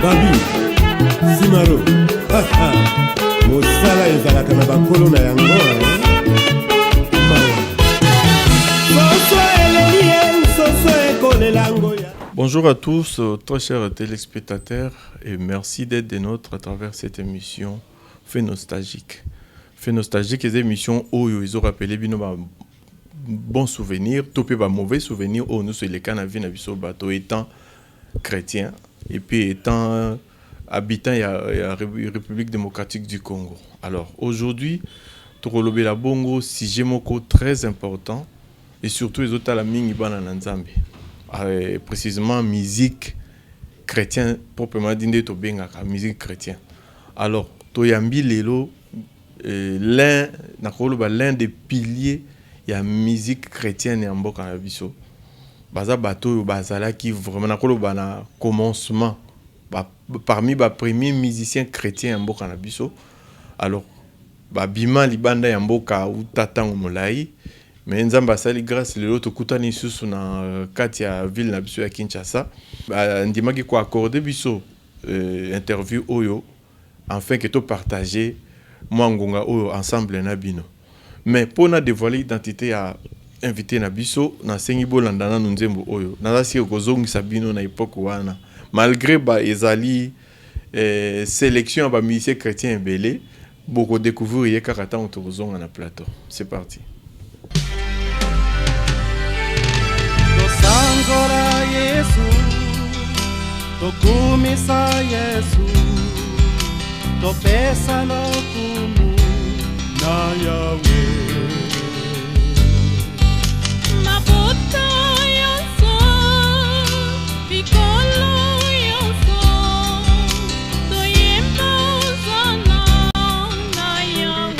Babi, Simaro, Mosala ezalaka na bakolo na yango. Bonjour à tous, très chers téléspectateurs, et merci d'être des nôtres à travers cette émission Fait Nostalgique. Fait Nostalgique, c'est une émission où ils ont rappelé bon souvenir, topé mauvais souvenir, où nous sommes les Canadiens à bateau étant chrétien et puis étant habitant de la République démocratique du Congo. Alors aujourd'hui, Torolobe la Bongo, sujet très important et surtout les autres à la mingi bana Nzambe. Précisément musique chrétienne proprement dit to benga musique chrétienne. Alors toyambi lelo l'un des piliers de la musique chrétienne en mboka na biso. Baza bato bazala qui vraiment na commencement parmi les premiers musiciens chrétiens en mboka na biso. Alors bima libanda ya mboka utatango molai. Mais nzamba sali grâce lelo tokutani susu na kati ya ville na biso ya Kinshasa ndimaki ko accorder biso interview oyo afin que to partager moi ngonga oyo ensemble na bino. Mais pour na dévoiler l'identité à invité na biso na sengi bolandana nzembo oyo na si kozongisa bino na époque wana malgré ba ezali sélection ba musiciens chrétiens belé beaucoup découvrir yekarata on tozonga na plateau. C'est parti. Sangora Yesu, tokumisa Yesu, topesa lokumu na Yahweh. Mabuto yonso, pikolo yonso, toyemba zana na Yahweh.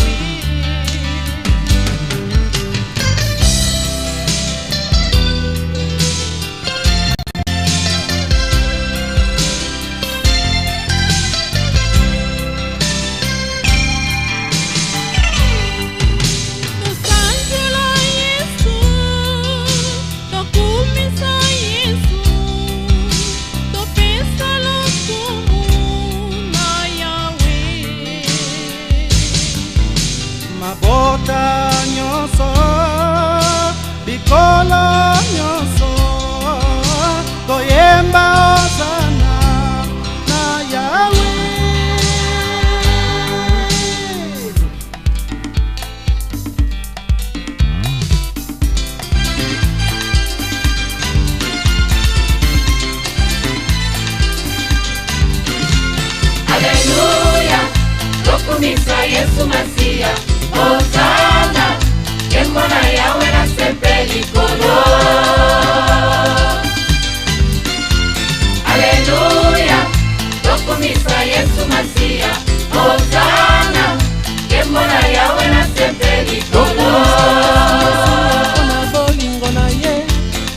Mabota nyonso, bikola nyonso, toyemba osana na Yahweh. Alléluia, tokumisa Yesu Masia. Hosanna, kemona yawe na sepeli kolo. Alléluia, tokumisa Yesu Masia. Hosanna, kemona yawe na sepeli kolo. Na bolingo na ye,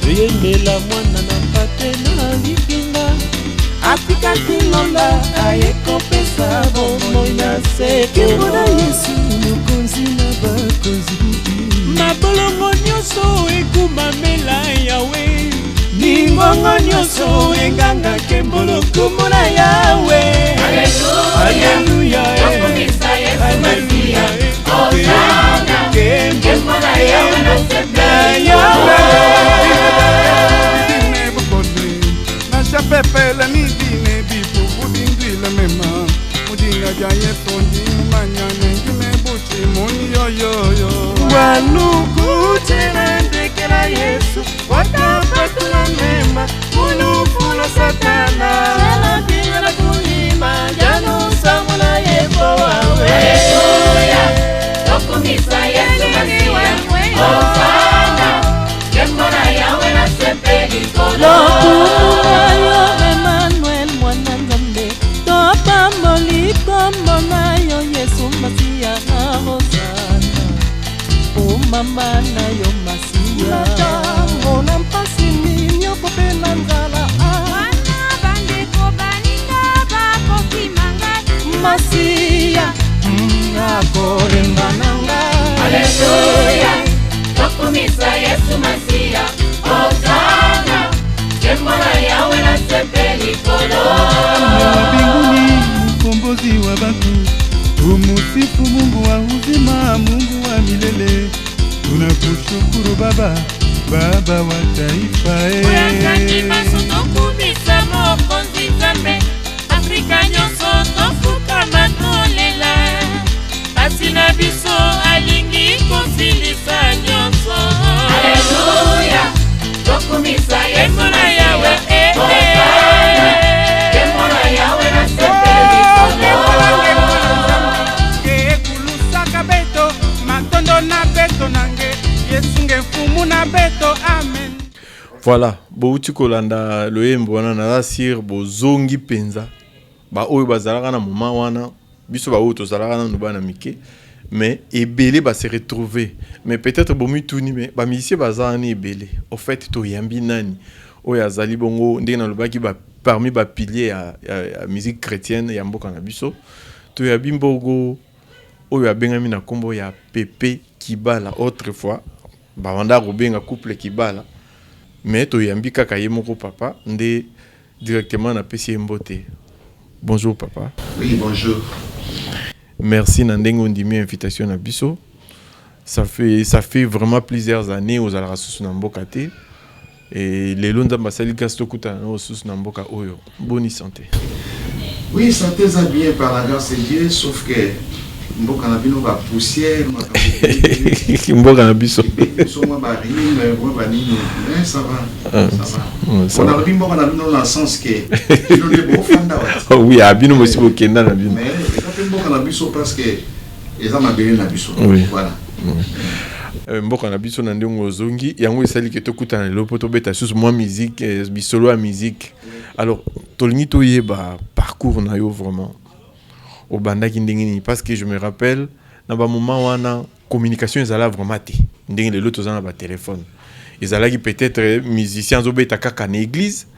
yemela mwana na mpate na likinga. Atika kilonda ayekopesa bomo ya seke. Kemona Yesu mukonzi na bakonzi. Mabolongo nyonso ekumamela Yawe. Ningongo nyonso enganga kembolo kumona Yawe. Alléluia, tokumisa Yesu Masia. Hosanna, kemona yawe na sepeli kolo. Pepela ni dine bipu budingri la mema mudinga jaye tondi manyane jume buchi moni yo yo yo wanu kuchera ndekela Yesu watapatula mema mulufula satana jana kingala kuhima janu samula yebo wawe. Alléluia, tokumisa Yesu Masia. Hosanna, kemona yawe na sepeli kolo. Mama na yo Masia Najango na mpasi minyo kopena ngala Wana bandeko baninga bako kimanga Masia Ngakorenga nanga. Alléluia, tokumisa Yesu Masia. Hosanna, kemona yawe na sepeli kolo. Voilà, bouti kolanda loyembo wana na sir bozongi penza. Ba oyo bazalaka na moment wana, biso ba oyo tozalaka na nubana mike, mais ebele ba se retrouver. Mais peut-être bomu tuni mais ba musicien bazani ebele. Au fait to yambi nani oyo azali bongo ndenge na lobaki ba parmi ba piliers à musique chrétienne ya mboka na biso. To ya bimbogo oyo abengami na kombo ya Pepe Kibala autrefois. Ba wanda kobenga couple Kibala. Mais to yambi kaka ye moko papa ndé directement na pesi mbote. Bonjour papa. Oui, bonjour. Merci Nandengo Ndimi invitation à Bisso. Ça fait vraiment plusieurs années aux Alarasus Nambokate. Et les Londa Basali Gastokuta au Sus Namboka Oyo. Bonne santé. Oui, santé ça bien par la grâce de Dieu, sauf que Mboka Nabino va poussière, Mboka Nabiso. mais ça va. Ça va. On a vu Mboka Nabino dans le sens que nous sommes beaux fans. Oui, Abino aussi au Kenda Nabino. Mais quand Mboka Nabiso parce que les hommes abélés Nabiso. Voilà. Mboka Nabiso Nandongo Zongi, yango esali ke tokuta na lopoto beta sus moi musique, bisolo à musique. Alors, tolni toye ba parcours na yo vraiment. Au banda ki ndengeni parce que je me rappelle na ba moment wana communication ezala vraiment té. Ndenge le loto zana ba téléphone. Ezala ki peut-être musiciens zo beta kaka na église.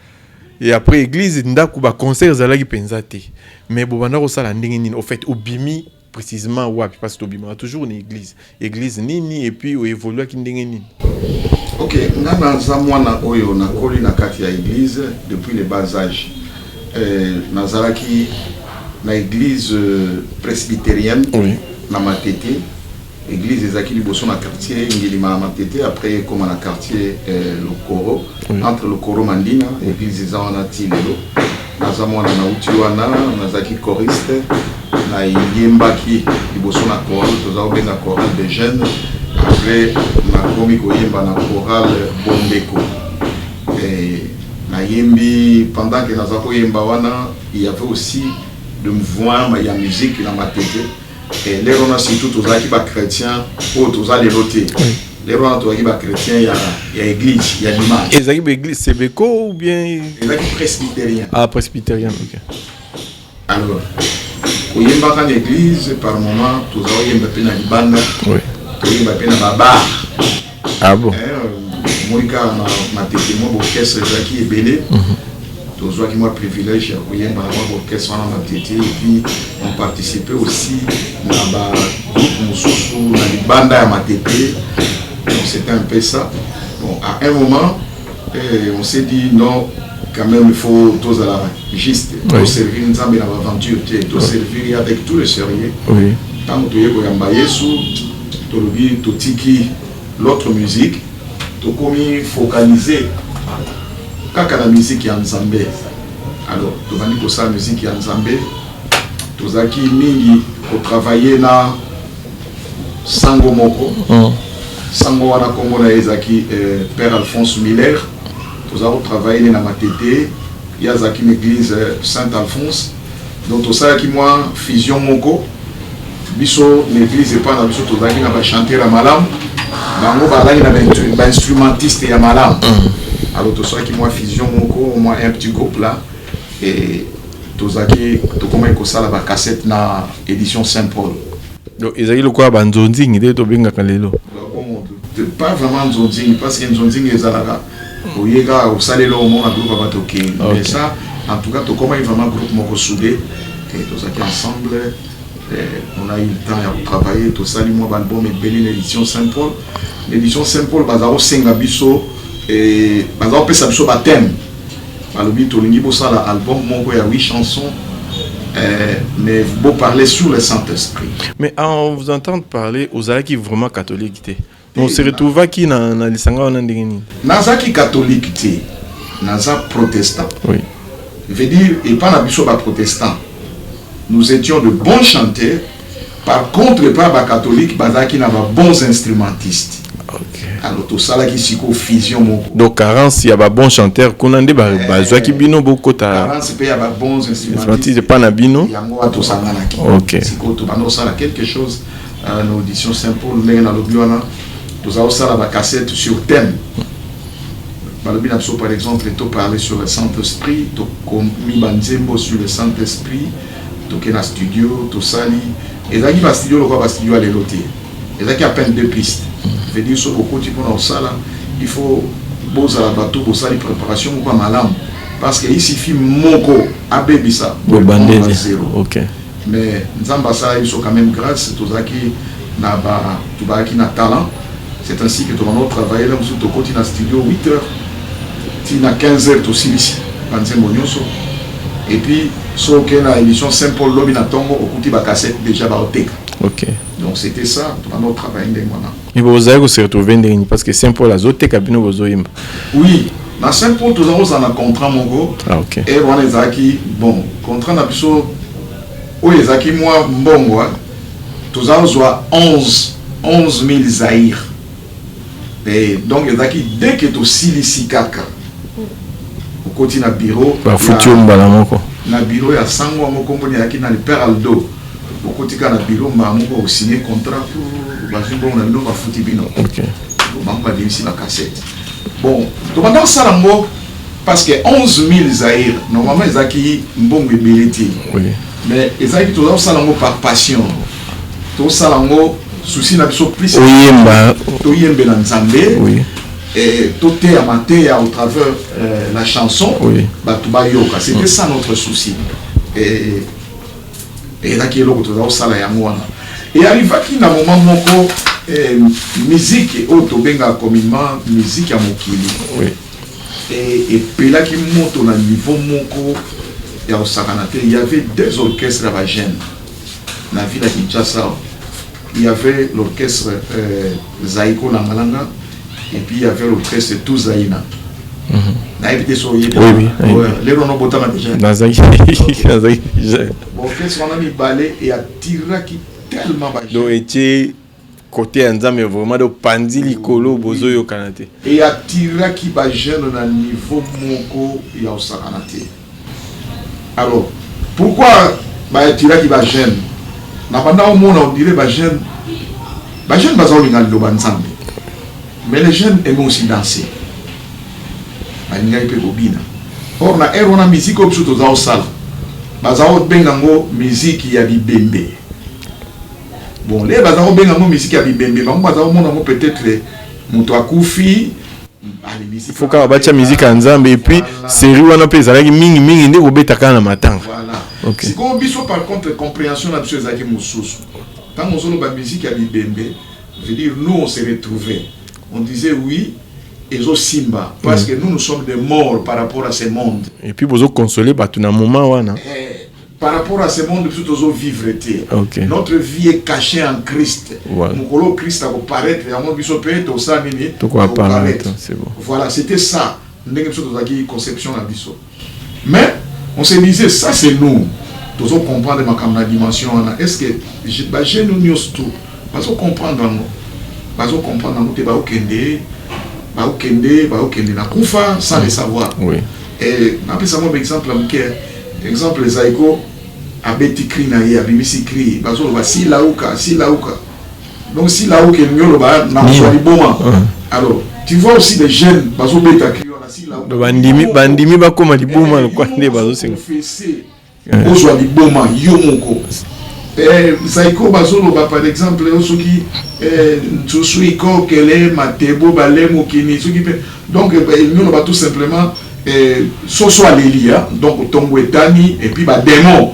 Et après église ndaku ba concert ezala ki penza té. Mais bo banda ko sala ndengeni au fait obimi précisément wapi parce que obima toujours une église nini et puis o évolue ki ndengeni. OK, ngana za mwana oyo na koli na kati ya église depuis le bas âge. Nazalaki na église presbytérienne, oui. Na Matete, église des Akili Bosso na quartier Ngilima Matete, après comme na quartier le Koro, oui. Entre le Koro Mandina, église des Awanati Lelo, Nazamwana na Utiwana, Nazaki choriste, na Yembaki, Bosso na chorale, Tozaobe na chorale des jeunes, après na Komiko Yemba na chorale Bombeko. Et na Yembi, pendant que Nazako Yemba wana, il y avait aussi de mouvement, il y a musique dans ma tête. Et les gens surtout tous les chrétiens ou tous les rotés. Les gens tous les chrétiens, il y a église, il y a l'image. Et ça église c'est Beko ou bien les presbytériens. Ah presbytérien, OK. Alors, quand il y a une église par moment, tous les gens qui ont bande. Oui. Tous les gens qui ont bar. Ah bon. Moi quand ma tête moi orchestre qui est belé. Tous qui moi privilège à couiller dans l'orchestre en Matete et puis on participait aussi dans le groupe Moussoussou, dans les bandes à Matete. Donc c'était un peu ça. Bon, à un moment, on s'est dit non, quand même il faut tous à la juste, oui. Servir une zambie dans l'aventure, tout servir avec tout le sérieux. Oui. Tant que tu es Koyambaye sous, tu tiki l'autre musique, tu commis focaliser. Quand la musique est en Zambé, alors tu vas dire que ça, la musique est en Zambé, tu vas dire que travailler dans Sango Moko, Sango Wana Kongo na Ezaki, Père Alphonse Miller, tu vas travailler dans Matete, il y a une église Saint-Alphonse, donc tu sais que moi, Fusion Moko, biso l'église n'est pas dans biso, tu vas dire que chanter la malam, bango balai na instrumentiste ya malam. Alors tout ça qui moi Fusion Moko, moi un petit groupe là et tout ça qui tout comment que ça la cassette na édition Saint-Paul. Donc ils ont quoi banzonzing de to benga kalelo. Pas vraiment nzonzing parce que nzonzing ezalaka oyega au salelo au monde groupe va toquer. Mais ça en tout cas tout comment vraiment groupe Moko soudé et tout ça qui ensemble on a eu le temps de travailler tout ça lui moi album et belle l'édition Saint-Paul. L'édition Saint-Paul bazaro senga biso et par exemple ça sur baptême alobi tolingi bosala album moko ya 8 chansons mais beau parler sur le Saint-Esprit. Mais on vous entend parler aux ala qui vraiment catholique té on se retrouve qui na lisanga on ndengeni naza qui catholique té naza protestant. Oui, je veux dire et pas na biso ba protestant nous étions de bons chanteurs par contre pas ba catholique bazaki na ba bons instrumentistes. OK. Alors tout ça là qui siko Fusion Moko. Donc carence il y a ba bon chanteur konande ba zwaki bino boko ta carence pe ya ba bons instrumentistes pas na bino. Yango to sangana ki. OK. Siko to bando ça là quelque chose à l'audition Saint-Paul mais na lobiona tout ça la cassette sur thème. par exemple, tu parler sur le Saint-Esprit, tu mis Banzembo sur le Saint-Esprit, tu es dans le studio, tu sali. Et là, il y a un studio, le studio à l'éloté. Et là, il y a à peine 2 pistes. Je veux dire, ce que tu peux dans ça, il faut poser la bateau pour ça, les préparations ou pas malade. Parce qu'il suffit moko à bébé ça. Ok. Mais Nzambasa, ils sont quand même grâce, tout ça qui n'a talent. C'est ainsi que tu vas travailler là, tu continues dans le studio 8 heures, tu as 15 heures aussi ici, et puis, sur l'émission Saint-Paul Lobby na Tongo, au côté de la cassette déjà à ok. Donc c'était ça, tu vas notre travail. Et vous avez se retrouver parce que Saint-Paul a zoté cabine aux oim. Oui, dans Saint-Paul, tu as un contrat, mon gars. Ah, ok. Et on les a qui, bon, contrat n'a plus les a qui, moi, bon, moi, tu as 11 000 zaïrs. Et donc, dès que tu as aussi kaka, au côté du bureau, bah, foutu au balamoko. Na bureau, il y a 100 mois, mon compagnie qui n'a le père Aldo. Au côté du bureau, on a signé contrat pour la foutu bino. Ok. On a ici la cassette. Bon, pendant ça, parce que 11 000 zaïrs, normalement, ils ont acquis un bon ébélité. Oui. Mais ils ont acquis tout ça par passion. Tout ça, souci n'a plus oui. Et tout est amateur au travers la chanson, oui. C'était ça notre souci. Et là qui est l'autre et arrive qu'il y a un moment où musique autobenga communément musique à Mokili. Oui. Et puis là qui monte au niveau moko et au Sakanate, il y avait 2 orchestres à la gêne. Dans la ville de Kinshasa, il y avait l'orchestre Zaïko Langalanga et puis il y avait l'orchestre Touzaïna. Oui, oui. Les Rono Botama déjà. L'orchestre on a mis balai et a tiré qui tellement bas. Donc était côté Nzambe vraiment de pandi likolo bozo yo kanate. Et a tiré qui bas jeune au niveau moko et au Sakanate. Alors pourquoi bah tiré qui bas jeune? Pendant au monde on dirait bah jeune baza olinga lo banzambe. Mais les jeunes aiment aussi danser. Or na on a musique comme tout au sala. Baza o bengango musique ya bibembe. Bon les baza o bengango musique ya bibembe, ba baza o mona peut-être muto akufi. Il faut qu'on batte la musique en Nzambe et puis série wana pe ezalaki mingi nde kobeta na matanga. Voilà. Okay. Si on biso par contre compréhension na biso ezalaki mususu. Quand on zolo ba musique ya bibembe, veut dire nous on s'est retrouvés. On disait oui, et zo simba parce que nous sommes des morts par rapport à ce monde. Et puis vous consoler ba tout na moment wana. Par rapport à ce monde, nous devons vivre. Okay. Notre vie est cachée en Christ. Nous Christ a paraître, c'est bon. Voilà, c'était ça. Conception la biso. Mais on se disait, ça c'est nous. Nous devons comprendre ma dimension. Est-ce que j'ai nous tout? Parce qu'on comprend dans nous. Parce qu'on comprend dans nous que na kufa sans le savoir. Oui. Et après ça, mon exemple, exemple Zaïko. Abeti cri na ye abimisi cri bazo ba si lauka donc si lauka nyolo ba na swali boma. Alors tu vois aussi des jeunes bazo beta cri na si lauka bandimi ba koma di boma kwa nde bazo senga o swali boma yo moko Zaïko bazo ba par exemple osoki tsusui ko kele matebo bale mokini soki donc nyolo ba tout simplement soso alelia donc tongwetani et puis ba démon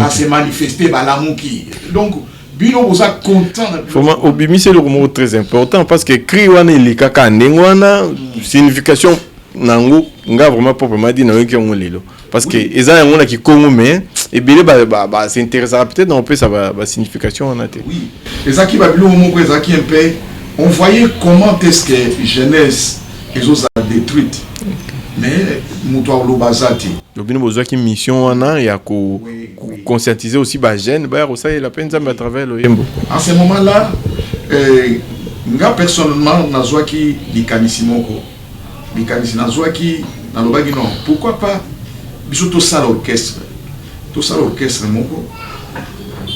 à se manifester balamuki. Donc bino vous êtes content. Vraiment obimi c'est le mot très important parce que cri wana ilika kandengwana signification nango nga vraiment proprement dit na yoki ngolelo parce que eza ngona ki kongo mais et bien bah s'intéressera peut-être dans peu ça va signification en até. Oui. Eza ki ba bilo moko eza ki un peu on voyait comment est-ce que jeunesse les autres a détruite. Mais mutoa lo bazati. Lobino besoin qui mission wana ya ko conscientiser aussi ba jeune ba ça la peine à travers le yembo. En ce moment-là nga personnellement nazwa ki likanisimoko. Likanisi nazwa ki na lobaki non. Pourquoi pas biso to ça l'orchestre. To ça l'orchestre moko.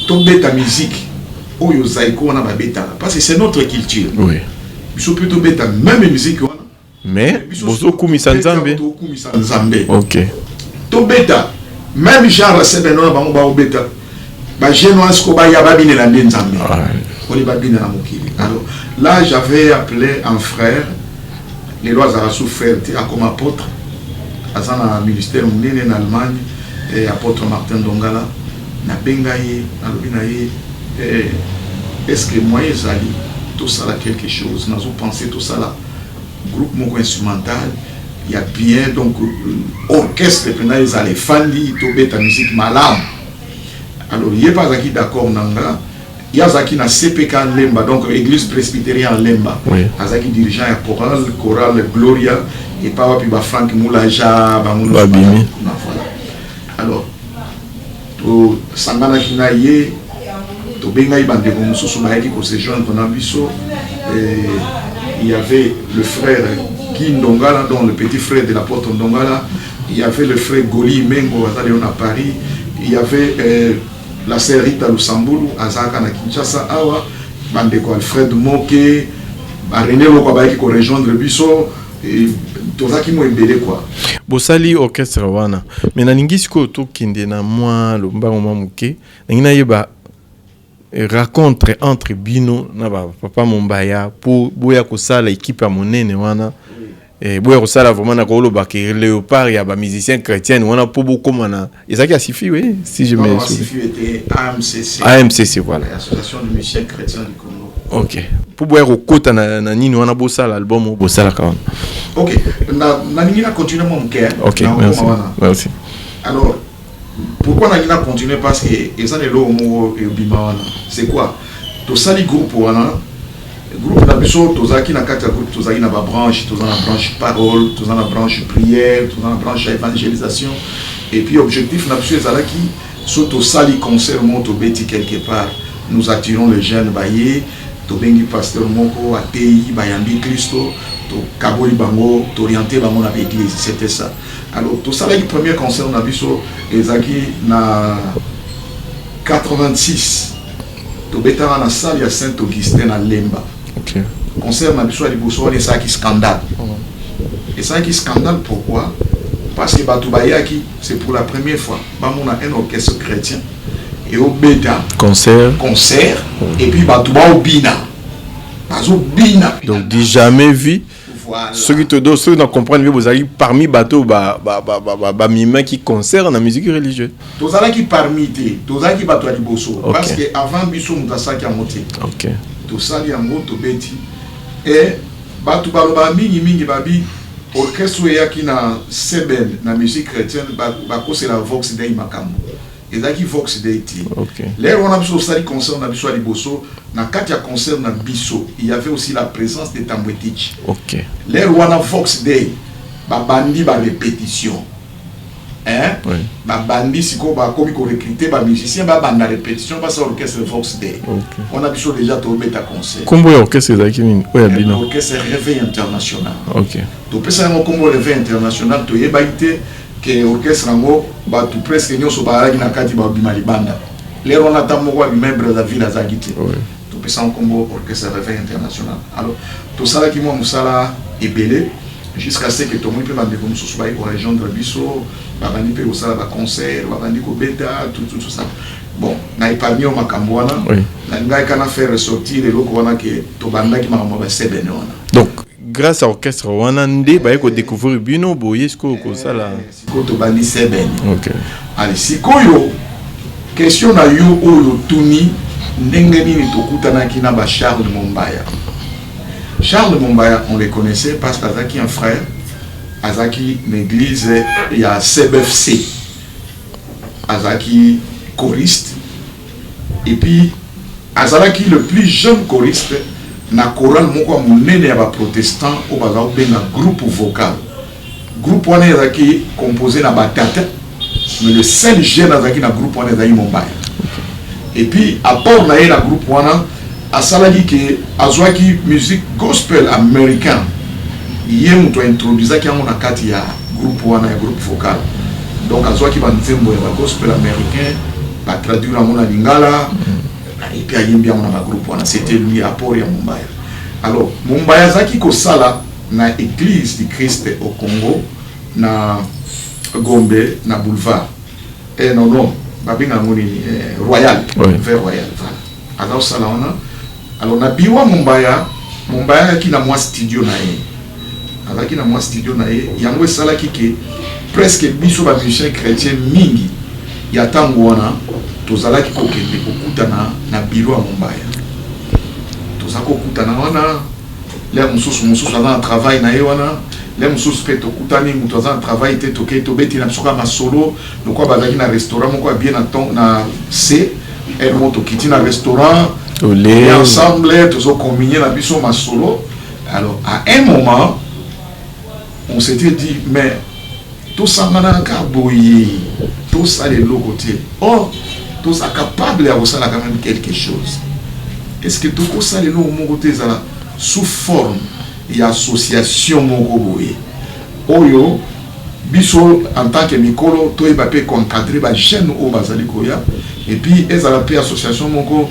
To beta musique. Oyo Zaïko na ba beta parce que c'est notre culture. Oui. Biso plutôt beta même musique wana. mais bozo kumisa nzambe. Kumisa nzambe. OK. To beta même genre c'est non bango ba obeta. Ba jeune sko ba ya ba bine la nzambe. On ba bine na mokili. Alors là j'avais appelé un frère les lois à souffert comme apôtre à un ministère munene en Allemagne et apôtre Martin Dongala na bengaye na lobinaye est-ce que moi ezali tout ça là quelque chose nous avons pensé tout ça là groupe moko instrumental il y a bien donc orchestre pendant les allez fandi to beta musique malam alors il est pas qui d'accord nanga il y a Zaki na CPK Lemba, donc église presbytérienne Lemba. Oui. Azaki dirigeant à chorale Gloria et pas puis ba Frank Moulaja, ba Moulaja. Voilà. Alors, to sangana kinaye, to benga ibande ko mususu ba yaki ko se joindre na biso il y avait le frère Guy Ndongala, dont le petit frère de l'apôtre Ndongala, il y avait le frère Goli Mengo à Paris, il y avait la sœur Rita Lusambulu azaka na Kinshasa awa bande ko Alfred Moke ba René Loko ba ki ko rejoindre biso et tozaki mo embele quoi bosali orchestre wana mais na ningisi ko to kinde na moi lo mbango mamuke ngina yeba rencontre entre bino na ba papa Mombaya pour boya ko sala équipe ya monene wana et boya ko sala vraiment na ko lo ba ke Léopard ya ba musicien chrétien wana pour beaucoup mana ezaki asifi oui si je me souviens asifi était AMCC voilà l'association de musiciens chrétiens du Congo. OK pour boya ko kota na nini wana bo sala album bo sala ka wana. OK na ningina continuer mon cœur. OK merci. Alors pourquoi na continuer parce que ezane lo mo e bima wana c'est quoi to sali groupe wana groupe na biso tozaki na kati ya groupe tozaki na ba branche tozana branche parole tozana branche prière tozana branche évangélisation et puis objectif na biso ezalaki surtout sali concert monto beti quelque part nous attirons les jeunes baye to bengi pasteur moko atei bayambi Christo to kaboli bango to orienter bango na l'église c'était ça. Alors tout ça là le premier concert na biso ezaki na 86 to betara na salle ya Saint-Augustin à Lemba. OK. Concert na biso à liboso et ça qui scandale. Et ça qui scandale pourquoi? Parce que Batou Bayaki c'est pour la première fois bamon a un orchestre chrétien et au beta concert et puis Batou ba obina. Bazo bina. Donc dit jamais vu. Voilà. Ceux qui te donnent, ceux qui comprennent mieux, vous avez parmi bateau mima qui concerne la musique religieuse. Tous ceux qui parmi tes, tous ceux qui bateau à liboso. Parce que avant biso mutasa qui a monté. OK. Tout ça li ango to beti et batou baloba mingi babi orchestre ya ki na seben na musique chrétienne ba ko c'est la Vox Dei makambo. Et là qui Vox Dei ti. OK. Là on a biso sali concert na biso à liboso na katia concert na biso, il y avait aussi la présence de Tambwetich. OK. Là on a Vox Dei ba bandi ba répétition. Hein? Oui. Ba bandi siko ba komi ko recruter ba musicien ba banda répétition ba sa orchestre Vox Dei. OK. On a biso déjà to beta concert. Combo orchestre zaki mini oya bino. Orchestre Réveil International. OK. To pesa ngo combo Réveil International to yeba ite que orchestre ngo ba tout presque nyoso ba ala na kati ba bima libanda. Les on attend mo wa membre da ville azagite. Oui. To pesa ngo combo orchestre Réveil International. Alors to sala ki mo musala ebele jusqu'à ce que tout le monde peut demander comme ce soit pour rejoindre biso ba bandi pe osala ba concert ba bandi ko beta tout ça. Bon na ipami o makambo wana na ngai kana faire ressortir le loko wana que to banda ki makambo ba sebene wana. Donc grâce à l'orchestre wana ndé ba ko découvrir bino boye ko ça là siko to bandi sebene. OK. Allez siko yo question na yo oyo tuni ndenge nini tokutana kina ba Charles Mombaya. Charles Mombaya, on les connaissait parce qu'Azaki un frère, Azaki l'église, il y a CBFC, Azaki choriste, et puis Azaki le plus jeune choriste, na choral moko monene ya ba protestant au bazao benga groupe vocal. Groupe wana Azaki composé na batata, mais le seul jeune Azaki na groupe wana Azaki Mombaya. Et puis à part na la groupe wana a saladi que azwaki musique gospel américain yé muto introduisa ki na kati ya groupe wana ya groupe vocal donc azwaki ba nzembo ya gospel américain ba traduire na lingala et puis ayembi na ba groupe wana c'était lui apport ya Mombaya. Alors Mombaya zaki ko sala na église du Christ au Congo na Gombe na boulevard non babinga moni royal vers royal voilà alors ça là on a alors na biwa Mumbaya qui na moi studio na ye avec na moi studio na ye yango sala kike presque biso ba musicien chrétien mingi ya tango wana tozala ki kokende kokutana na biro ya Mumbaya tozala kokutana wana le mususu ana na travail na ye wana le mususu pe tokutani mutu aza na travail te toke tobeti na biso kama solo lokwa bazalaki na restaurant moko bien na C et mo tokiti na restaurant et ensemble tous combiner la biso ma solo. Alors à un moment on s'était dit mais tout ça n'a qu'à bouillir, tout ça les côté. Oh, tout ça capable d'avoir ça quand même quelque chose. Est-ce que tout ça les mon côté ça sous forme et association mon bouillir. Oyo biso en tant que mikolo to ebapé encadrer ba jeune au bazali koya et puis elles a la association moko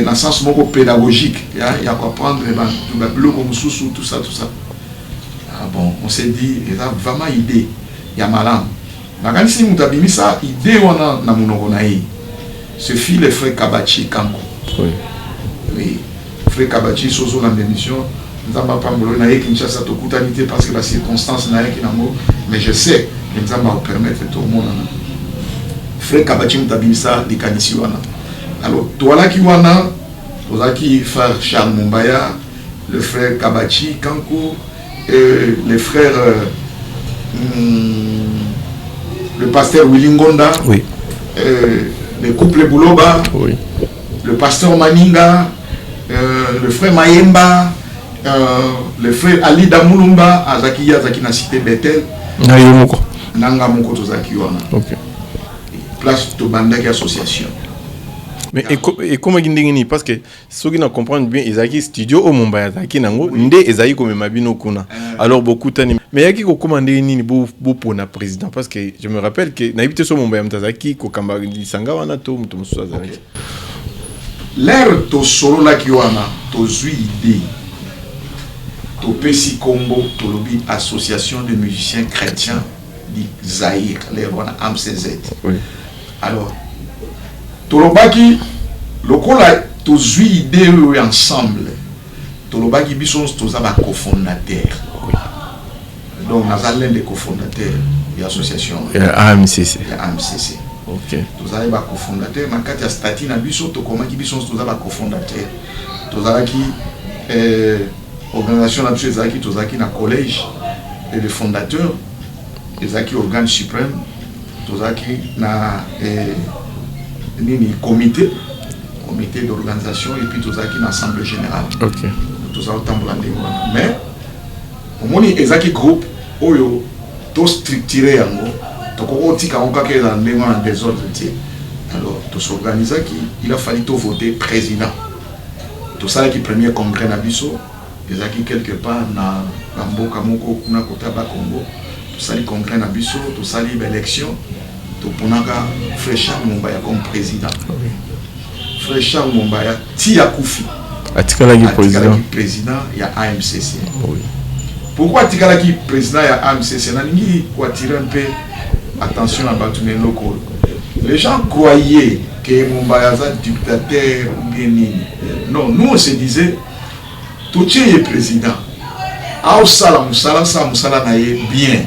dans sens moko pédagogique il y a quoi prendre ba bloco mususu tout ça ah bon on s'est dit il y a vraiment idée ya malam nakanisi mutabimi ça idée wana na munoko na yi ce fils le frère Kabachi Kanko oui frère Kabachi sozo na démission nzamba pambolo na ye Kinshasa tokutanité parce que la circonstance na ye kinango mais je sais que nzamba va permettre tout le monde frère Kabachi mutabimisa likanisi wana alors toi qui wana ozaki frère Charles Mumbaya le frère Kabachi Kanko et les frères le pasteur Willingonda oui le couple Bouloba oui le pasteur Maninga le frère Mayemba le frère Ali Damulumba azaki na cité Bethel nanga moko tozaki wana OK place to bandaki association mais et comment ngindingini parce que ceux qui ne comprennent bien ezaki studio au Mumbaya zaki nango nde ezaki comme mabino kuna alors beaucoup tani mais yaki ko commander nini bo pona président parce que je me rappelle que na habité sur Mumbaya mtazaki ko kamba lisanga wana to mutu mususu azaki l'air to solo la ki wana to zui idée to pesi Congo to lobby association de musiciens chrétiens du Zaïre les wana AMCZ oui alors tolobaki lokola tozui idée ensemble tolobaki biso toza ba cofondateur donc naza l'un des cofondateurs de l'association AMCC OK toza ba cofondateur na kati ya statut na biso tokomaki biso toza ba cofondateur tozalaki organisation na biso ezalaki tozalaki na collège et le fondateur ezalaki organe suprême tozalaki na nini comité d'organisation et puis tozaki na assemblée générale OK tozaki tambola ndeko mais omoni ezaki groupe oyo to structuré yango toko tika okaka za ndeko na désordre tie alors to s'organisaki il a fallu to voter président to salaki premier congrès na biso ezaki quelque part na mboka moko kuna kota ba Congo to sali congrès na biso to sali élection to ponaka frère Charles Mumbaya comme président frère Charles Mumbaya ti akufi atikalaki président ya AMCC oui pourquoi atikalaki président ya AMCC na ningi ko attirer un peu attention à Batuné locaux les gens croyaient que Mumbaya est dictateur ou bien nini non nous on se disait tout est président au sala musala sa musala na ye bien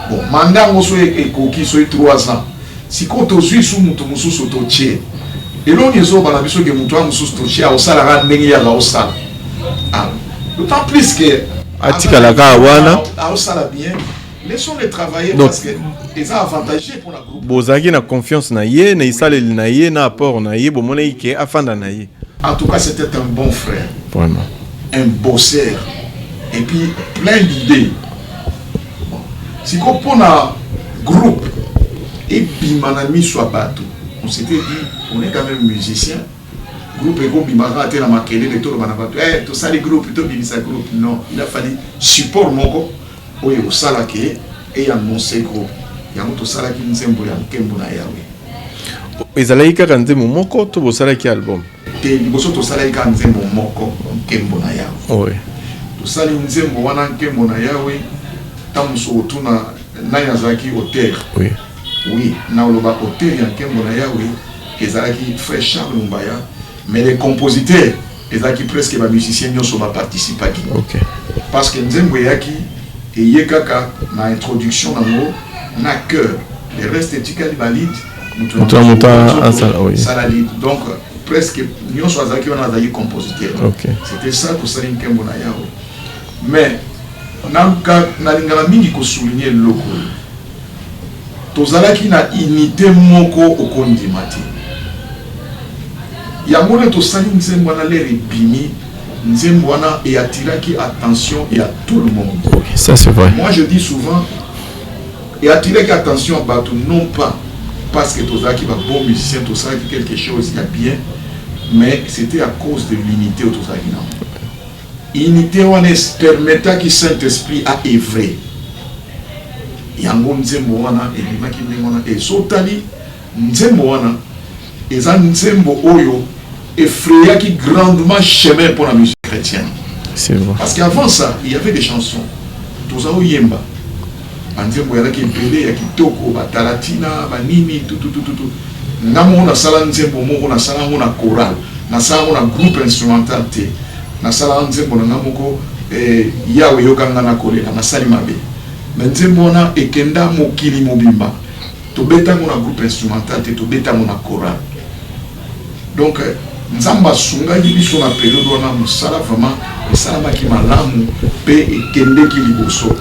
bon mandat ngo so ekoki so 3 ans si ko to zui su mutu mususu to tie eloni zo bana biso ke mutu mususu to tie au sala ga ndenge ya au sala ah d'autant plus que atikala ka wana au sala bien laissons les travailler parce que ils ont avantagé pour la groupe bozaki na confiance na ye na isale na ye na apport na ye bomona ke afanda na ye en tout cas c'était un bon frère vraiment un bosseur et puis plein d'idées. Si on a groupe et bimanami soit bateau, on s'était dit on est quand même musicien. Groupe et groupe bimara a été la maquille de tout le monde. Tout ça les groupes plutôt bimisa groupe. Non, il a fallu support moko. Oui, au salake et annoncer groupe. Il y a tout ça qui nous aime bien kembo na yawe. Ezalaika kanze moko to bosala ki album. Te liboso to sala ka nzembo moko kembo na yawe. Oui. tosali nzembo wana nkembo na yawe tamuso otuna nani azalaki auteur. Oui. Oui, na oloba auteur ya nkembo na yawe ezalaki frère Charles Mumbaya, mais les compositeurs ezalaki presque ba musiciens nyonso ba participaki. OK. Parce que nzembo yaki eyekaka na introduction nango na cœur. Le reste etikali balide muta asala oui. Salalide. Donc presque nyonso azalaki wana azalaki compositeur. OK. C'était ça tosali nkembo na yawe. Mais nalingala mingi kosouligner loko tozalaki na unité moko okondima te yango nde tosali nzembo wana lere ebimi nzembo wana eatiraki attention ya tout le monde. Oui, ça c'est vrai. Moi je dis souvent eatiraki attention bato non pas parce que tozalaki ba bon musicien tosalaki quelque chose ya bien, mais c'était à cause de l'unité au tozalaki na unité wana permetaki Saint-Esprit à œuvrer. Yango nzembo wana ebimaki ndenge wana esotali nzembo wana eza nzembo oyo effrayaki grandement chemin pour la musique chrétienne. C'est vrai. Parce qu'avant ça, il y avait des chansons. Tozao yemba. Nzembo yalaki ebele ya kitoko batalatina banini tout. Ngamo na sala nzembo moko na sala ngo na chorale, na sala ngo na groupe instrumental te. Na sala nzembo na moko yawe yokanga na kolela na sali mabe. Mais nzembo na ekenda mokili mobimba. Tobeta ngo na groupe instrumental te, tobeta ngo na chorale. Donc nzamba sunga biso na période wana musala vraiment esala maki malamu pe ekende ki liboso.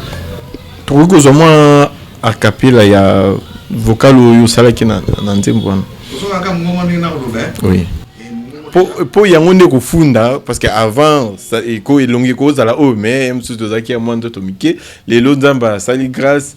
Tuko zoma a capella ya vocal oyo salaki na nzembo wana. Tozoka ngoma ndina oloba. Oui. Po yango nde kufunda parce que avant ça eko elongi ko zala o mais msu tozaki ya mwando tomike lelo nzamba sali grâce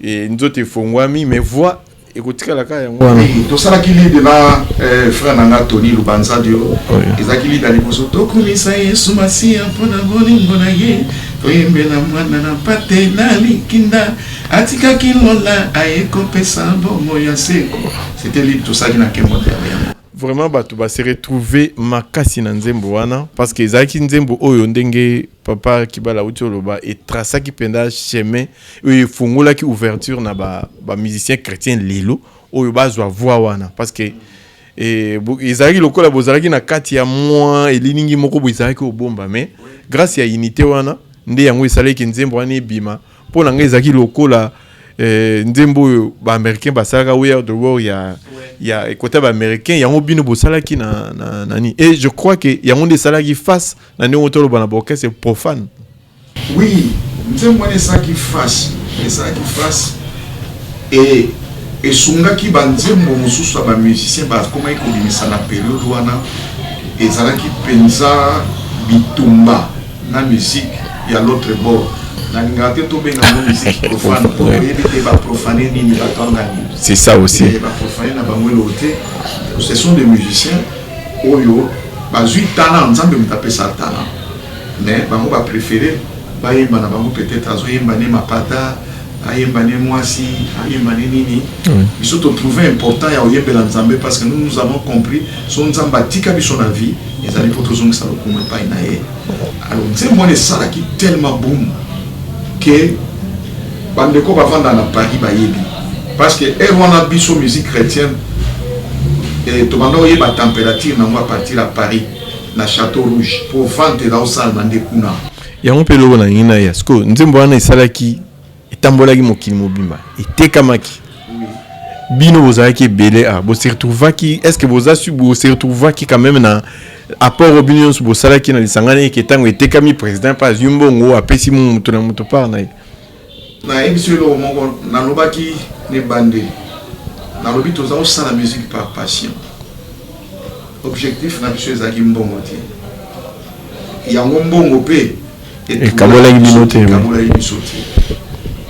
et nzote fongwami mais voix ekotika la ka yango wana. Tosalaki de la frère nanga Tony Lubanza dio. Ezaki li dali boso tokumisa Yesu Masia mpona bolingo na ye. Toyembela mwana na pate na likinda atika kilola ayeko pesa bongo ya seko. C'était lui tout ça qui na kembo derrière. Vraiment bato ba se retrouver makasi na nzembo wana parce que ezaki nzembo oyo ndenge papa kibala utoloba et traça ki penda chemin et fungola ki ouverture na ba musicien chrétien lelo oyo bazwa voix wana parce que ezaki lokola bozalaki na kati ya moi eliningi moko bozalaki obomba mais grâce à unité wana nde yango esalaki nzembo wana ebima pona nga ezaki lokola nzembo ba américain basalaka we are the war ya côté ba américain yango bino bosalaki na nani et je crois que yango de salaki face na ndenge otolo bana boka c'est profane. Oui, nzembo wana ça qui face et sungaki ba nzembo mosusu ba musicien ba koma ekobimisa na période wana ezalaki penza bitumba na musique ya l'autre bord. C'est ça aussi. Ce sont des musiciens oyo bazui talent nzambe mutape sa talent mais bango ba préférer ba yemba na bango peut-être azo yemba ne mapata ayemba ne mwasi ayemba ne nini biso to trouver important ya oyembela nzambe parce que nous avons compris son nzamba tika biso na vie ezali poto zongisa lokumu pa ina ye. Alors nzembo ne sala ki tellement boom que bandeko bavanda na Paris bayebi parce que erwana biso musique chrétienne et to bando yeba température na moi partir à Paris na Château Rouge pour vendre dans salle na ndekuna yango pe lobo na ngina ya sko nzembo wana esalaki etambolaki mokili mobimba etekamaki bino bozalaki belé a bo se retrouvaki est-ce que vous assu bo se retrouvaki quand même na apport opinion sur bo salaki na lisangana ke tango etekami président pas yumbongo apesi mutu na mutu par na ebiselo mongo na lobaki ne bande na lobi toza au la musique par passion objectif na biso ezaki mbongo te yango mbongo pe et kabola ibinote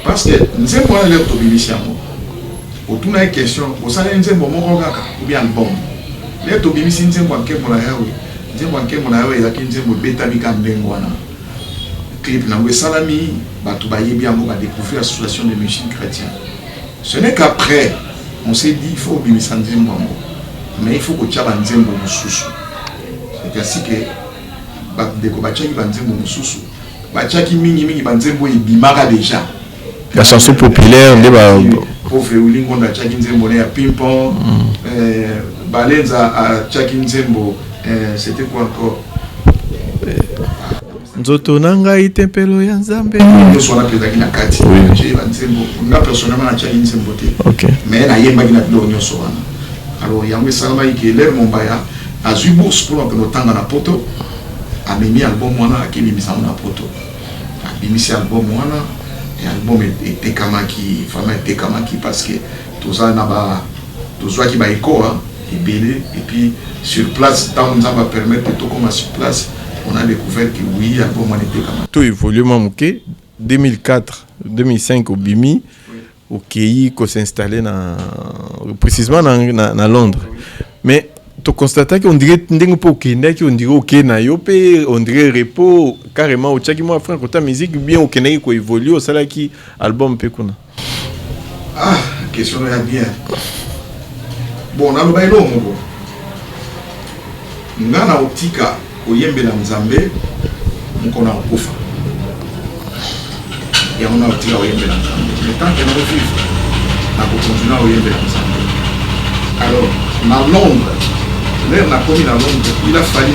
parce que nzembo na leo tobilisia mo otuna question osala nzembo moko kaka ou bien album leo tobilisi nzembo nkembo na yawe nzembo nkembo na yawe ezaki nzembo beta bika mbengo wana clip na salami bato bayebi yango ba découvrir la situation de musique chrétienne. Ce n'est qu'après on s'est dit il faut bimisa nzembo mais il faut que tchaba nzembo mususu c'est ainsi que ba deko ba tchaki ba nzembo mususu bachaki mingi banzembo ebimaka déjà la chanson populaire nde ba pauvre ulingo nda chaki nzembo ya pimpon balenza a chaki nzembo c'était quoi encore nzoto nanga itempelo ya nzambe nous sommes là peut-être na kati j'ai nzembo nga personnellement na chaki nzembo te OK mais na yemba kina bilo nyoso wana alors yango salama ikele mombaya azui bourse pour que notanga na poto amemi album wana akimi misamo na poto abimisi album wana et album était kamaki vraiment était kamaki parce que tout ça na ba tout ça qui ba écho et belé et puis sur place tant ça va permettre tout comme sur place on a découvert que oui album wana était kamaki tout évolue mamuke 2004 2005 au Bimi au Kei ko s'installer précisément na Londres mais tu constates qu'on dirait ndenge po Kenya qui on dirait OK na yo pe on dirait repos carrément au tchaki moi frère côté musique bien au Kenya ko évolue au sala qui album pe kuna question là bien bon na lo bailo mo ngana otika oyembela nzambe mukona okufa ya ona otika oyembela nzambe mais tant que nous vivons na continuer oyembela nzambe alors na Londres l'air n'a commis à Londres, il a fallu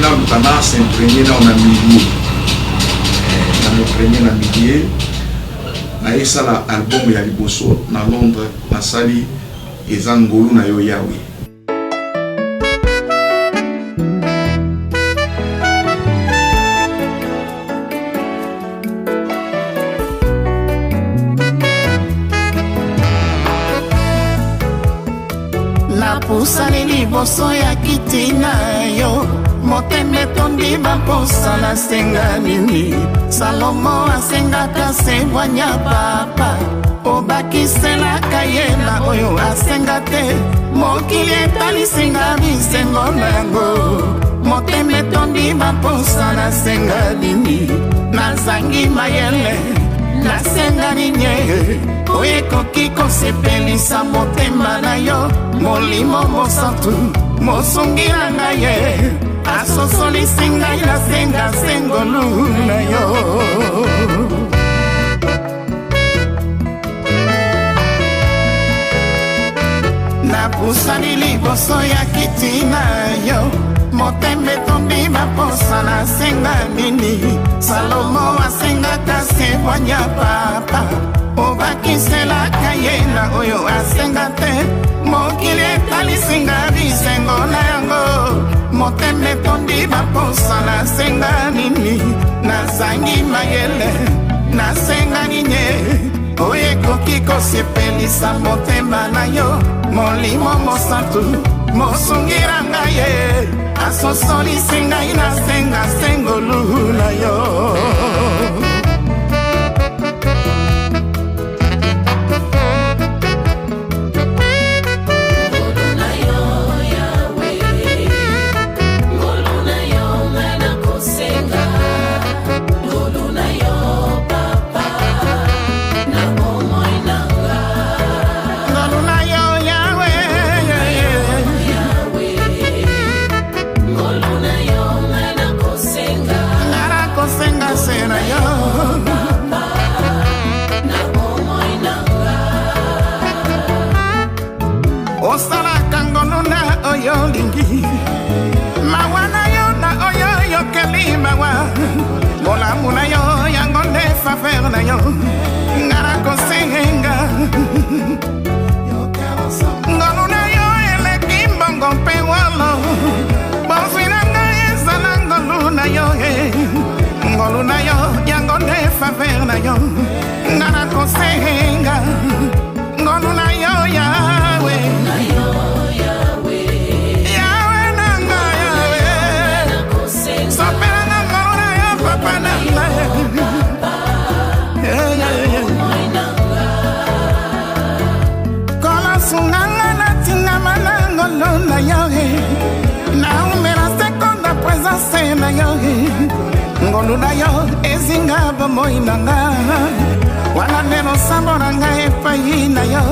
s'imprégner dans un milieu. Dans un milieu, na esala album ya liboso na Londres, na sali ezangolu na yo yawe. Pusani liboso ya kiti na yo moteme tondi baposa na senga nini Salomo asengaka sebwanya papa obakiselaka ye na oyo asenga te mokili etalisinga bisengo na yango moteme tondi baposa na senga nini nazangi mayele nasenga ninye oyekoki kosepelisa motema na yo molimo mosantu mosungira na ye asosolisi ngai nasenga sengolu na yo napusani liboso ya kiti na yo motembe tombi baposa na senga nini Salomo asengaka sebwanya papa obakiselaka ye na oyo asenga te mokili etalisinga bisengo na yango motembe tondi baposa na senga nini nazangi mayele nasenga ninye oyekoki kosepelisa motema na yo molimo mosantu mosungira ngai ye asosolisi ngai nasenga sengolu na yo mawana yo na oyo yo kelima wa molamu na yo yango nde faveur na yo ngara kosenga ngolu na yo eleki mbongo mpe walo bozwi na ngai ezala ngolu na yo ngolu na yo yango nde faveur na yo ngara kosenga ngolu na yo yawe kola sunganga na tingama na ngolo na yohe na umela sekonda presence na yohe ngolo na yo ezinga bomoi nanga wana neno sambo na nga epai na yo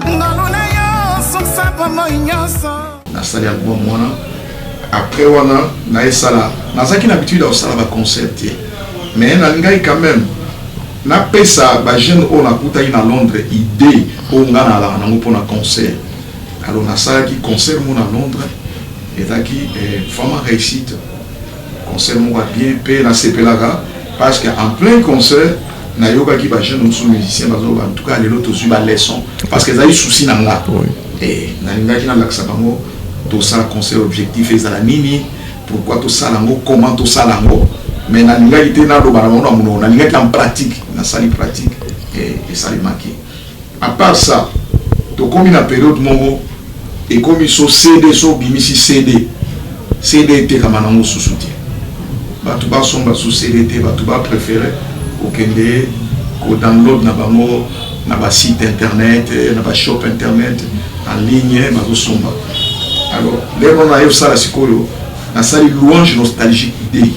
ngolo na yo suksa bomoi nyoso na sali album wana après wana na esala nazaki na habitude ya osala ba concert mais nalingai quand même na pesa ba jeune on a kuta ina Londres idée on ngana la na ngopona concert alors na sala qui concert mon à Londres et qui vraiment réussite concert mon bien payé na sepelaga parce que en plein concert na yoga qui ba jeune sous musicien bazo en tout cas les autres su ba leçon parce que ça y souci na nga et nalinga qui na laksa bango tout ça concert objectif et la nini pourquoi tout ça lango comment tout ça lango mais nalinga ité na do bana mona muno nalinga qui en pratique na sali pratique et ça les marqué à part ça to comme une période mongo et comme ils sont CD so bimisi CD était comme un sous-soutien ba tout ba somba sous CD ba tout ba préféré okende ko download na bango na ba site internet na ba shop internet en ligne ba somba alors les on a eu ça la sikolo na sali louange nostalgique idée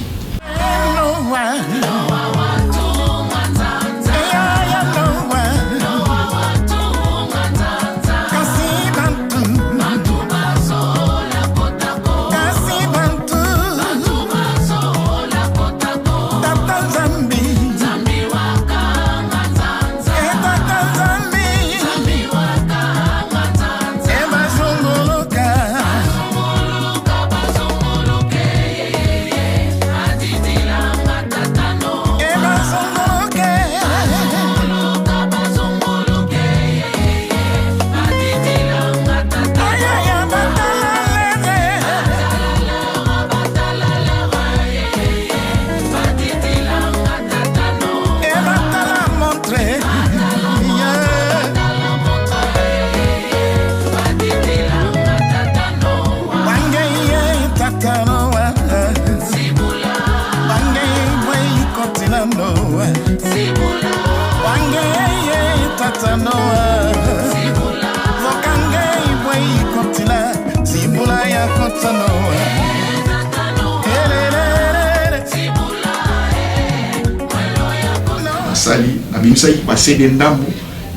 sali na bimisa yi passer des ndambu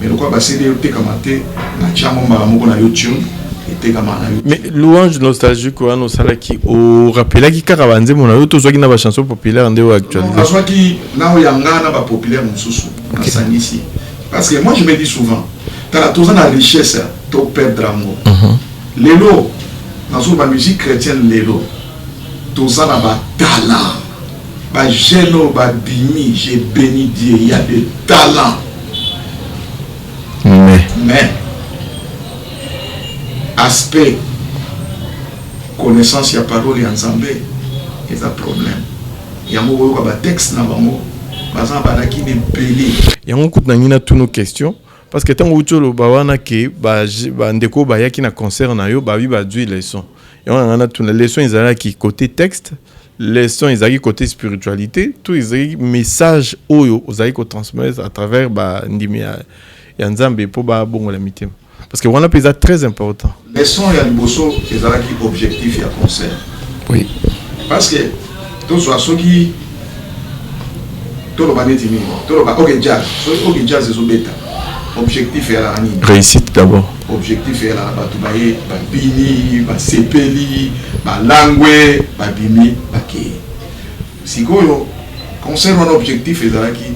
mais le quoi passer des te kamate na chango mbaramoko na YouTube et kama na mais louange nostalgique quoi no sala qui au rappela qui karabanze mona yo to zo ki na ba chanson populaire ndeo actuellement na soit qui na o yanga na ba populaire mususu na sanisi parce que moi je me dis souvent t'as toujours la richesse to perdre amour lelo na so ba musique chrétienne lelo to ça na ba talent ba geno ba bimi j'ai béni Dieu il y a des talents mais aspect connaissance ya parole ya Nzambe est un problème ya mo ko ba texte na bango baza ba na ki ne belé ya ngo kutna ngina tous nos questions parce que tango utolo ba wana ke ba ndeko ba yaki na concert na yo ba bi ba dui leçon ya ngana tous les leçons ils qui côté texte leçons ils côté spiritualité tout ils message oyo ozali ko transmettre à travers ba ndimi ya Nzambe pour ba bongo la mitima parce que on a pesa très important leçon ya liboso ezalaki objectif ya concert oui parce que to so asoki to lo baneti mi to lo ba OK jazz ezo beta objectif ya la nini réussite d'abord objectif ya la batu baye ba bini ba sepeli ba langwe ba bimi ba ke sikoyo concert un objectif ezalaki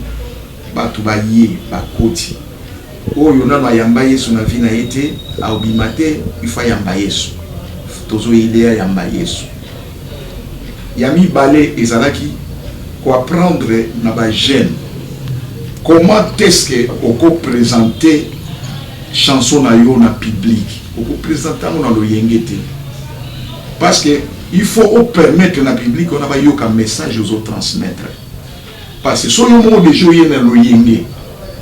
batu baye ba koti oyo nano ayamba Yesu na vie na été a obimate il faut yamba Yesu tozo idea yamba Yesu yami balé ezalaki ko apprendre na ba jeune comment est-ce que on peut présenter chanson na yo na public on peut présenter na lo yengete parce que il faut permettre na public on a ba yo ka message aux autres transmettre parce que so yo mo de joyer na lo yenge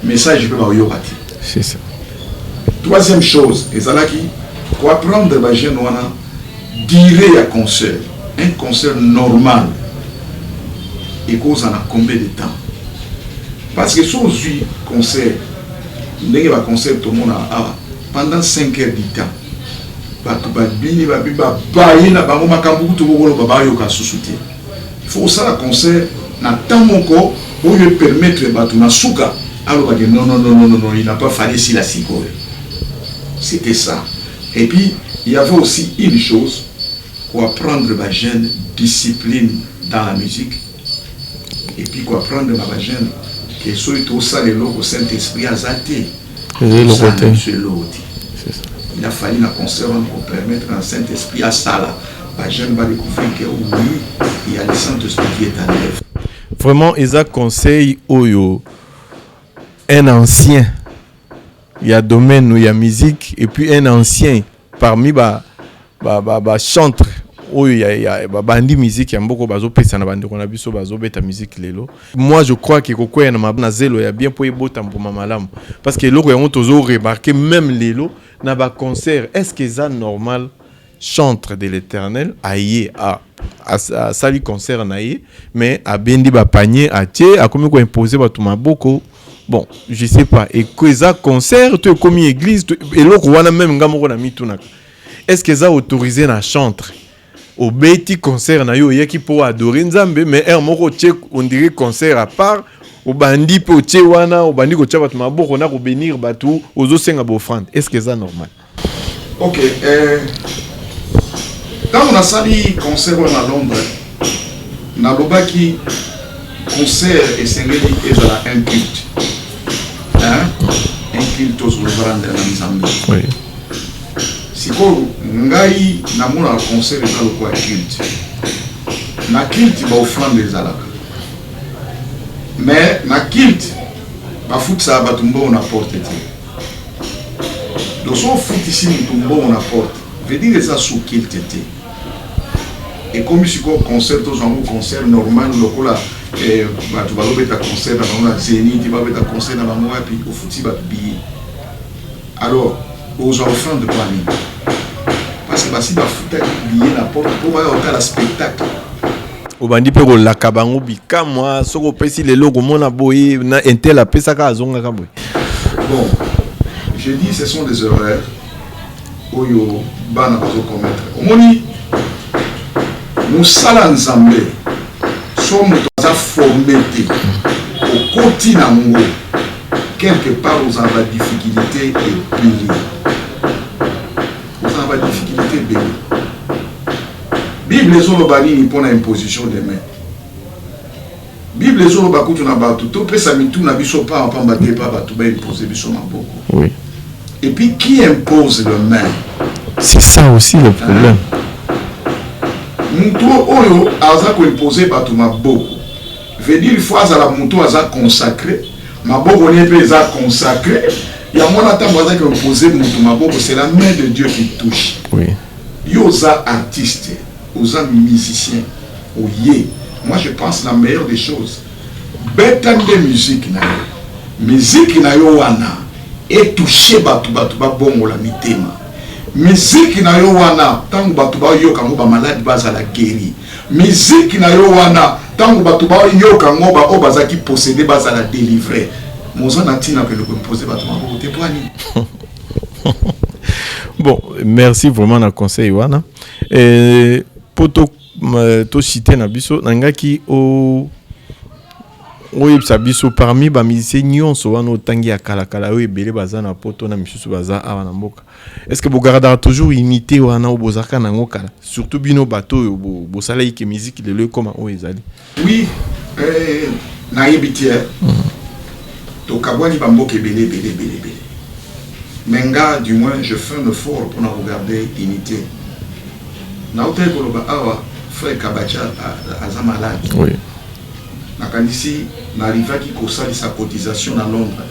message peut ba yo bati. C'est ça. Troisième chose, ezalaki ko apprendre ba jeune wana dire à concert, un concert normal et cause en a combien de temps? Parce que si on suit concert, ndenge ba concert tout le monde a pendant 5 heures du temps. Ba to ba bini ba biba baye na bango makambu to bolo ba yo ka susute. Il faut ça la concert na temps moko pour lui permettre ba to na suka. Alors non, il n'a pas fallu si la cigole. C'était ça. Et puis, il y avait aussi une chose, pour apprendre la jeune discipline dans la musique. et puis quoi apprendre na ba jeune que so tout ça les logo Saint-Esprit azaté le côté il a fallu un concert pour permettre à Saint-Esprit à ça là les jeunes vont découvrir que oui il y a le Saint-Esprit qui est en œuvre. Vraiment ils a conseil oyo un ancien il y a domaine où il y a musique et puis un ancien parmi chantre où il y a bandi musique il y a beaucoup bazo pesa na bandi kona biso bazo beta musique lelo. Moi je crois que koko ya na zelo ya bien pour ebota mboma malamu parce que loko yango tozo remarquer même lelo na ba concert est-ce que ça normal chantre de l'Éternel aïe à sali concert naïe mais à bendi ba panier à tie a comme ko imposer ba tuma boko. Bon, je sais pas. Et que ça concert, tu es comme une église, et l'autre, on a même un ami tout. Est-ce que ça autorisé na chantre? Au petit concert, na yo, y a qui pour adorer Nzambe, mais un mot on dirait concert à part. Au bandi pour wana, au bandi ko tchaba tu mabo, on a ko bénir batou, aux autres senga bofrande. Est-ce que ça normal? Ok. Quand on a sali concert à Londres, na lobaki concert et sengeli ezala un culte. Un culte aux ouvrants de Nzambe. Oui. Si ko ngai na mona concert ezala quoi culte. Na culte ba offrande ezala. Mais na culte ba foot ça ba tumbo na porte. Donc so foot ici tumbo na porte. Veut dire ça sous culte était. Et comme si quoi concert aux gens concert normal lokola et tu vas le concert dans la Zénith, tu vas le concert dans la Moa puis au foot tu vas billet. Alors aux enfants de quoi parce que si tu vas foutre billet la porte pour voir au spectacle. Au bandi pe ko la kabango bika moi soko pesi le logo mona boye na intel a pesa ka zonga ka boye. Bon, je dis ce sont des erreurs oyo bana bazo commettre. Omoni musala nzambe sommes formés au quotidien quelque part aux en difficulté et béni. Aux en difficulté béni. Bible les olobani ni pona imposition des mains. Bible les olobaku tu na batu to pesa mitu na biso pa pamba de pa batu ba imposer biso maboko. Oui. Et puis qui impose le main? C'est ça aussi le problème. Muto oyo aza ko imposer batu maboko. Veut dire il faut azala muto aza consacré, maboko ne peut aza consacré. Il y a mon attend aza ko imposer muto maboko, c'est la main de Dieu qui touche. Oui. Yo za artiste, oza musicien, oye. Moi je pense la meilleure des choses. Betan de musique na yo. Musique na yo wana et toucher batu ba bongo la mitema. Musique na yo wana tangu batu ba yo kango ba malade baza la guéri. Musique na yo wana tangu batu ba yo kango ba obazaki posséder baza la délivrer. Moza na tina que le composer batu ma ko tepwani. Bon, merci vraiment na conseil wana. Et pour to citer na biso nangaki o oyebisa biso parmi ba musiciens nyonso wana otangi ya kala oyo ebele baza na poto na misusu baza awa na mboka. Est-ce que vous gardez toujours unité wana obozaka nango kala surtout bino bato oyo bosala ike musique lelo comme oyo ezali? Oui, na yebitia to kabwani ba mboka ebele. Menga du moins je fais un effort pour regarder unité. Na hôtel koloba awa frère Kabacha aza malade. Oui. Nakandisi n'arrivaki kosali sa cotisation à Londres,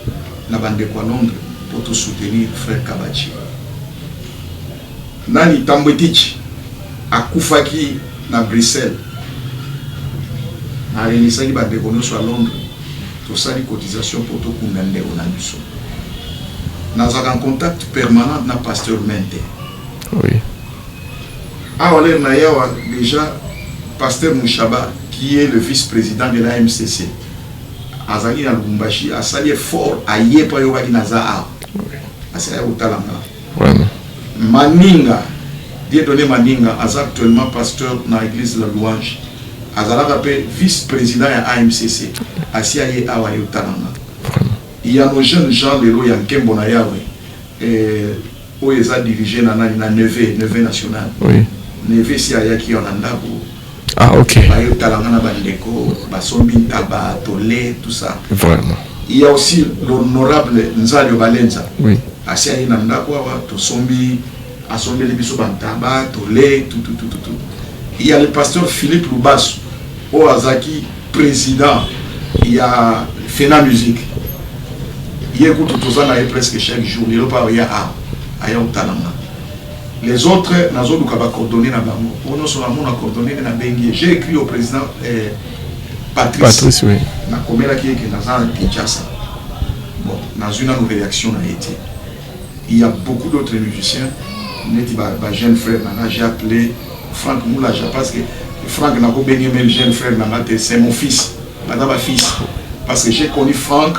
na bande kwa Londres pour tout soutenir frère Kabachi. Nani Tambwetich akufaki na Bruxelles. Na renisaki bande kono sur Londres, to sali cotisation pour tout kundande onabiso. Nazaka en contact permanent na pasteur Mente. Oui. Awale na yawa déjà pasteur Mouchaba qui est le vice-président de la MCC. Azali na Lubumbashi a sali fort a yepa yo waki naza. Asaya utalanga. Vraiment. Maninga, Dieudonné Maninga, actuellement pasteur dans l'église de la Louange. Azala rappelle vice-président de AMCC. Asiaye Awaye utalanga. Il y a nos jeunes gens de l'eau Yankembo na yawe. Où ils ont dirigé na Neve national. Oui. Neve si ayaki en andabo. Ah, ok. Bayo talangana bandeko, basombi ntaba, tolé, tout ça. Vraiment. Il y a aussi l'honorable Nzalio Balenza. Oui. Asia inanda kwa tosombi asombi libiso bantaba, tolé, tout. Il y a le pasteur Philippe Lubasu, Oazaki, président. Il y a Fena Musique. Il écoute tout ça presque chaque jour. Il y a les autres, nous avons coordonné. J'ai écrit au président Patrice. Oui. Bon, dans une nouvelle réaction a été. Il y a beaucoup d'autres musiciens. Jeune frère, j'ai appelé Franck Moulaja parce que Franck n'a pas béni même jeune frère, c'est mon fils, madame fils. Parce que j'ai connu Franck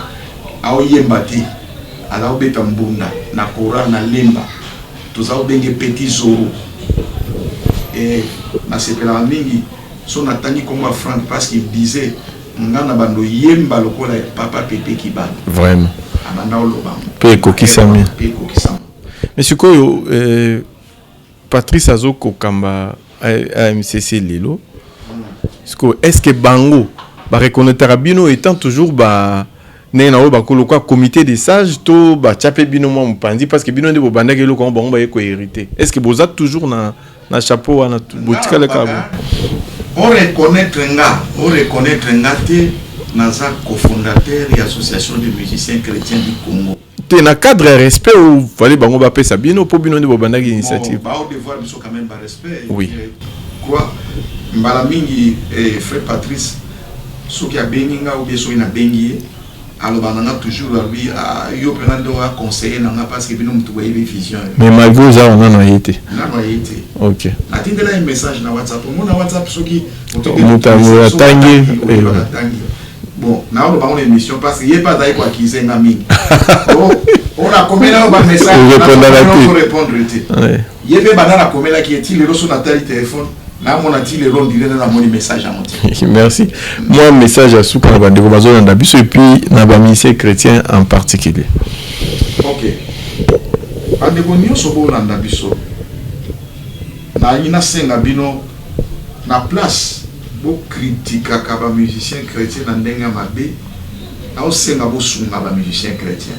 à Oyembati, à la Obetambunda, na Kora, na Lemba, tous à Obenge Petit Zoro. Et na sepela mingi, son attani comme Franck parce qu'il disait, ngana bando yemba lokola papa Pepe Kibana. Vraiment. Amanda Olobam. Peko Kisami. Peko Kisami. Monsieur Koyo, Patrice Azoko Kamba à MCC Lilo. Est-ce que Bango va reconnaître Bino étant toujours le comité des sages to ba chapé Bino Mpandi parce que Bino de Bobanda Gelo ko ba hérité. Est-ce que vous êtes toujours na chapeau na botika le cabo? On reconnaître nga te naza cofondateur de l'association des musiciens chrétiens du Congo. Tu na cadre respect ou fallait bango ba pesa Bino pour Bino de Bobanda initiative. Ba on devoir biso quand même ba respect. Oui. Quoi mbala mingi frère Patrice soki a beninga ou bien soki na bengi alors bananga toujours lui yo prenando a conseiller nanga parce que bino mutu ba vision. Mais malgré ça on en a été. OK. Atindela un message na WhatsApp. Mon na WhatsApp soki mutamura tangi. Bon, na on ba une émission parce que y pas d'ailleurs quoi qui zenga mingi. On a combien de messages on répondre était. Y avait banana combien là qui est-il le sur na téléphone. Là, on a dit les longs direct dans mon message à monter. Merci. Moi, message à Souka Nabandeko Bazo Nandabiso et puis Nabamisé chrétien en particulier. Ok. Andeko nyo sobo Nandabiso. Na ina senga bino na place bo critique kaba musicien chrétien na ndenga mabe. Na o senga bo sunga ba musicien chrétien.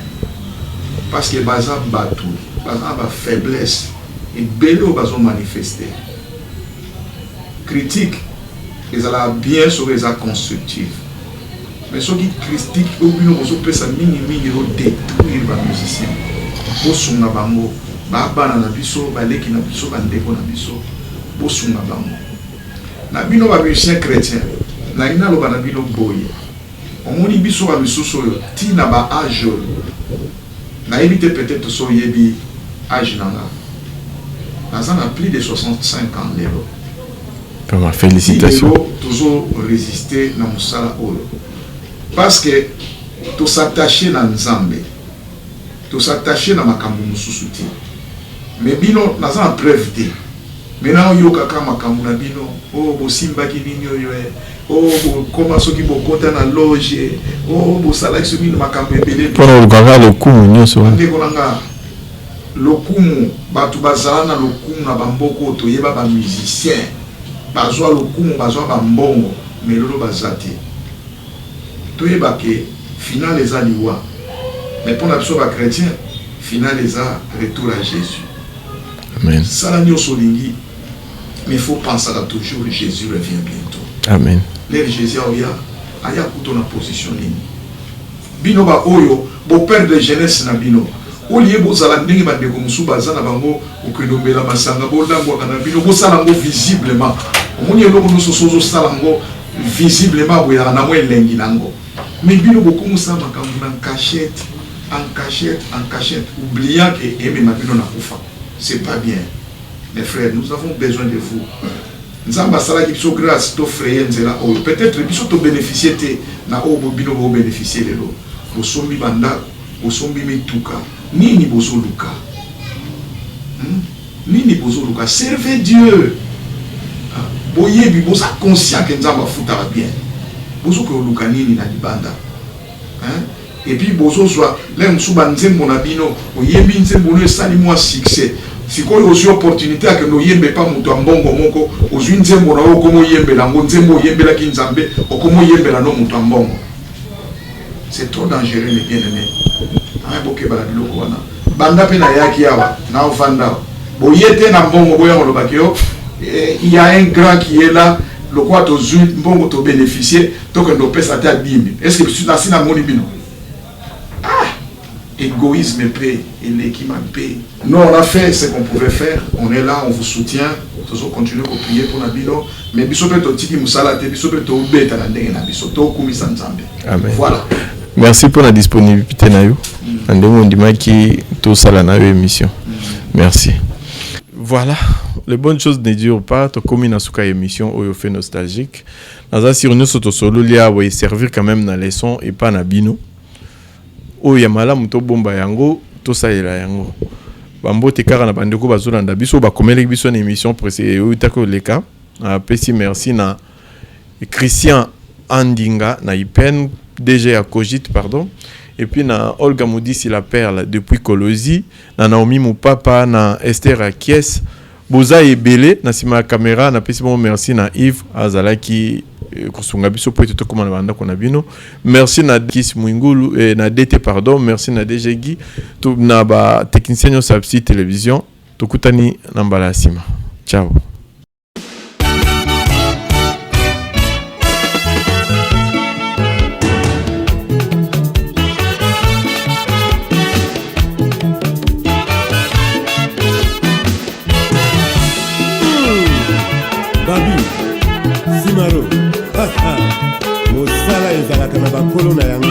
Parce que baza batu, baza ba faiblesse et belo bazo manifester. Critique, ils allaient bien sur les constructifs. Mais ceux qui critiquent, au bout de ça, mini détruire les musiciens. Bosunga bango, baba na biso, baleki na biso, bandeko na biso, bosunga bango. Na bino ba musicien chrétien, na ina lo ba bino boye. Omoni biso ba misuso ti na ba âge. Na éviter peut-être so yebi âge nanga. Na plus de 65 ans lelo. Ma félicitations. Toujours résister dans Moussala Olo. Parce que tout s'attacher dans Nzambe, tout s'attacher dans Makambu Mususuti. Mais bino, nous avons preuve de. Maintenant, yo kaka Makambu na bino, oh, bo simba ki binyo yoe, oh, bo koma soki bo konta na loge, oh, bo salaki soki na Makambu ebele. Pour le gaga le coup, nyoso. Ndeko nanga, lokumu, batu bazala na lokumu na bamboko to yeba ba musicien. Bazwa lokumu bazwa bambongo mais lolo bazati to yebake final les aliwa mais pour la biso ba chrétien final les a retour à Jésus. Amen. Ça nyo solingi mais il faut penser à toujours Jésus revient bientôt. Amen. Les Jésus aya kuto na position nini bino ba oyo bo père de jeunesse na bino olie bozala ndenge bandeko musu bazana bango okendombela masanga bolango kana bino bosala ngo visiblement omoni eloko no soso sala ngo visiblement boya na mo elengi nango mais bino beaucoup musa makambo na en cachette oubliant que aimé ma bino na kufa c'est pas bien. Les frères, nous avons besoin de vous. Nzamba sala ki biso grâce to frère nzela o peut-être biso to bénéficier te na o bino bo bénéficier lelo bosombi banda bosombi mituka nini bozoluka nini bozoluka servez Dieu boyebi boza conscient que nzamba futa bien bozoka oluka nini na libanda et puis bozo soit là msuba nzembo na bino oyebi nzembo no esali moi succès sikoyo ozwi opportunité ake noyembe pa moto ya mbongo moko ozwi nzembo na yo okoma oyembela yango nzembo oyembelaki nzambe okoma oyembela no moto ya mbongo. C'est trop dangereux les bien-aimés. Bokeba na biloko wana banda pe na yaki awa na ofanda boyete na mbongo boya molobaki yo. Il y a un grand qui est là, le quoi tu as to bénéficier, donc on peut s'attendre à 10 000. Est-ce que tu as mon bino? Ah, égoïsme paie, et l'équipe paie. Nous on a fait ce qu'on pouvait faire, on est là, on vous soutient, toujours continuer à prier pour la bino, mais biso peut to tiki musala te, biso peut to beta na ndenge na biso to kumisa nzambe. Amen. Voilà. Merci pour la disponibilité na yo. Andemo ndima ki to sala na yo émission. Merci. Voilà. Les bonnes choses ne durent pas. Tu comme une souka émission où fait nostalgique. Dans un sur nous soto solo lia ouais servir quand même dans les sons et pas na bino. Oh yamala muto bomba yango to sa ila yango. Bambo te kara na bandeko bazula nda biso ba komele biso na émission précédée où ta ko leka. Pesi merci na Christian Andinga na Ipen DG à Cogite pardon. Et puis na Olga Moudisi la perle depuis Kolosi, na Naomi Moupapa na Esther Akies. Boza ebele na sima caméra na pesi bon merci na Yves Azalaki kosunga biso po eto komana banda kona bino. Merci na Kis Mwingulu na DT pardon, merci na DGG to na ba technicien yo Sapsi télévision. Tokutani na mbala sima. Ciao. Babi, Simaro, mosala ezalaka na bakolo na yango.